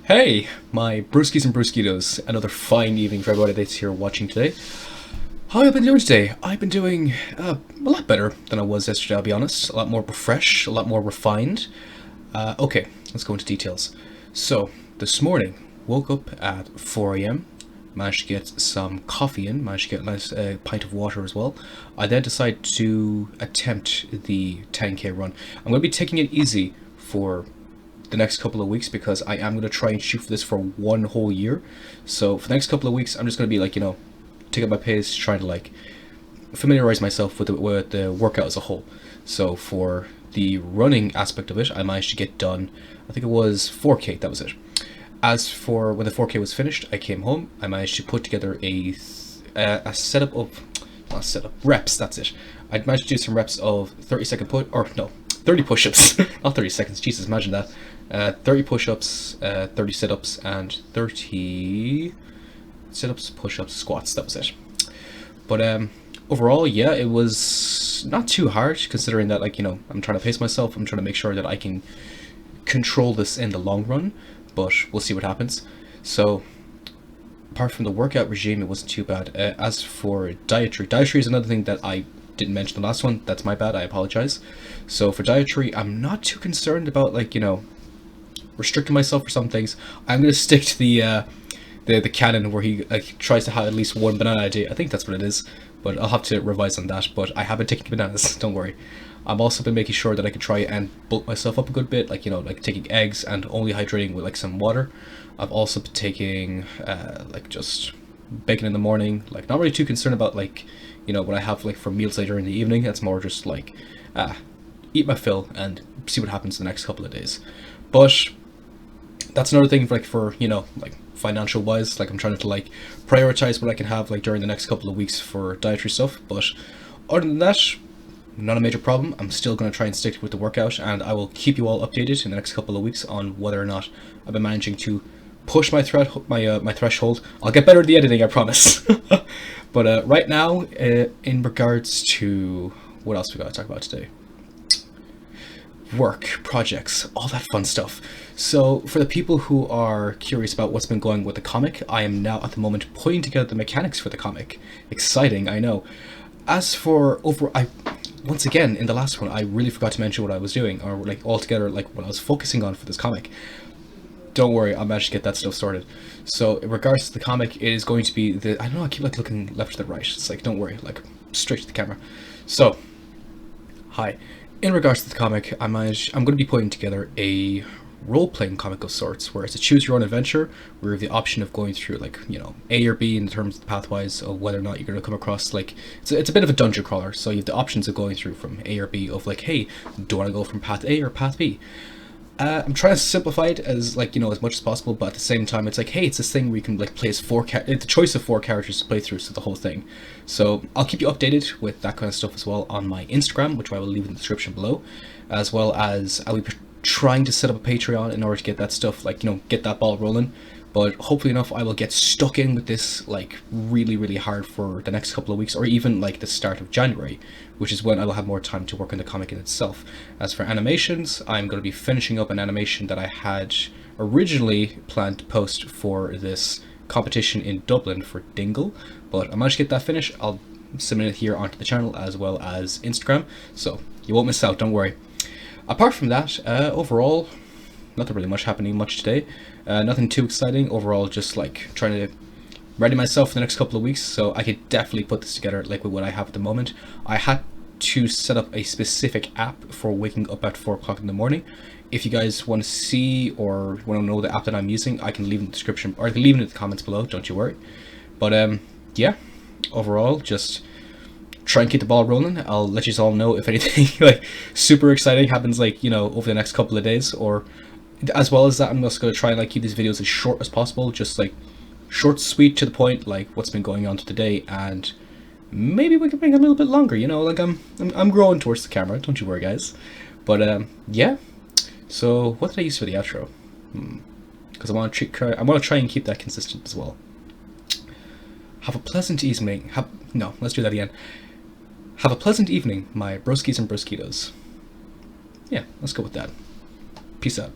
Hey, my brewskis and brewskitos. Another fine evening for everybody that's here watching today. How have I been doing today? I've been doing a lot better than I was yesterday, I'll be honest. A lot more fresh, a lot more refined. Okay, let's go into details. So, this morning, woke up at 4 a.m., managed to get some coffee in, managed to get a nice pint of water as well. I then decided to attempt the 10k run. I'm going to be taking it easy for the next couple of weeks because I am going to try and shoot for this for one whole year. So for the next couple of weeks, I'm just going to be like, take up my pace, trying to like familiarize myself with the workout as a whole. So for the running aspect of it, I managed to get done, I think it was 4k, that was it. As for when the 4k was finished, I came home, I managed to put together a setup of, not setup, reps, that's it. I managed to do some reps of 30 push-ups, not 30 seconds, Jesus, imagine that. 30 push-ups, 30 sit-ups, and 30 sit-ups, push-ups, squats, that was it. But overall, yeah, it was not too hard, considering that, like, I'm trying to pace myself, I'm trying to make sure that I can control this in the long run, but we'll see what happens. So, apart from the workout regime, it wasn't too bad. As for dietary is another thing that I didn't mention the last one. That's my bad, I apologize. So for dietary, I'm not too concerned about, like, restricting myself for some things. I'm gonna stick to the canon where he like tries to have at least one banana a day. I think that's what it is, but I'll have to revise on that. But I have been taking bananas, don't worry. I've also been making sure that I can try and bulk myself up a good bit, like, like taking eggs and only hydrating with like some water. I've also been taking like just bacon in the morning, like not really too concerned about like, what I have like for meals later in the evening. It's more just like eat my fill and see what happens the next couple of days. But that's another thing for like financial wise, like I'm trying to like prioritize what I can have like during the next couple of weeks for dietary stuff. But other than that, not a major problem. I'm still going to try and stick with the workout, and I will keep you all updated in the next couple of weeks on whether or not I've been managing to push my threshold. I'll get better at the editing, I promise. But right now, in regards to what else we got to talk about today, work, projects, all that fun stuff. So for the people who are curious about what's been going with the comic, I am now at the moment putting together the mechanics for the comic. Exciting, I know. As for once again, in the last one, I really forgot to mention what I was doing, or like altogether, like what I was focusing on for this comic. Don't worry, I'll manage to get that stuff started. So in regards to the comic, it is going to be I don't know, I keep like looking left to the right. It's like, don't worry, like straight to the camera. So, hi. In regards to the comic, I'm going to be putting together a role-playing comic of sorts, where it's a choose-your-own-adventure, where you have the option of going through, like, A or B in terms of the pathwise of whether or not you're going to come across, like, it's a bit of a dungeon crawler, so you have the options of going through from A or B, of like, hey, do I want to go from path A or path B? I'm trying to simplify it as, like, as much as possible, but at the same time, it's like, hey, it's this thing where you can, like, play as it's a choice of 4 characters to play through, so the whole thing. So I'll keep you updated with that kind of stuff as well on my Instagram, which I will leave in the description below, as well as I'll be trying to set up a Patreon in order to get that stuff, like, get that ball rolling. But hopefully enough, I will get stuck in with this, like, really, really hard for the next couple of weeks, or even, like, the start of January, which is when I will have more time to work on the comic in itself. As for animations, I'm going to be finishing up an animation that I had originally planned to post for this competition in Dublin for Dingle, but I managed to get that finished. I'll submit it here onto the channel as well as Instagram, so you won't miss out, don't worry. Apart from that, overall, nothing really much happening today. Nothing too exciting. Overall, just like trying to ready myself for the next couple of weeks, so I could definitely put this together like with what I have at the moment. I had to set up a specific app for waking up at 4 o'clock in the morning. If you guys want to see or want to know the app that I'm using, I can leave in the description, or I can leave it in the comments below, don't you worry. But yeah, overall, just try and keep the ball rolling. I'll let you all know if anything like super exciting happens, like, over the next couple of days, or as well as that, I'm just going to try and like keep these videos as short as possible, just like short, sweet, to the point, like what's been going on today, and maybe we can make it a little bit longer, like I'm growing towards the camera, don't you worry, guys. But yeah, so what did I use for the outro? Because I want to try and keep that consistent as well. Have a pleasant evening. No, let's do that again. Have a pleasant evening, my broskis and broskitos. Yeah, let's go with that. Peace out.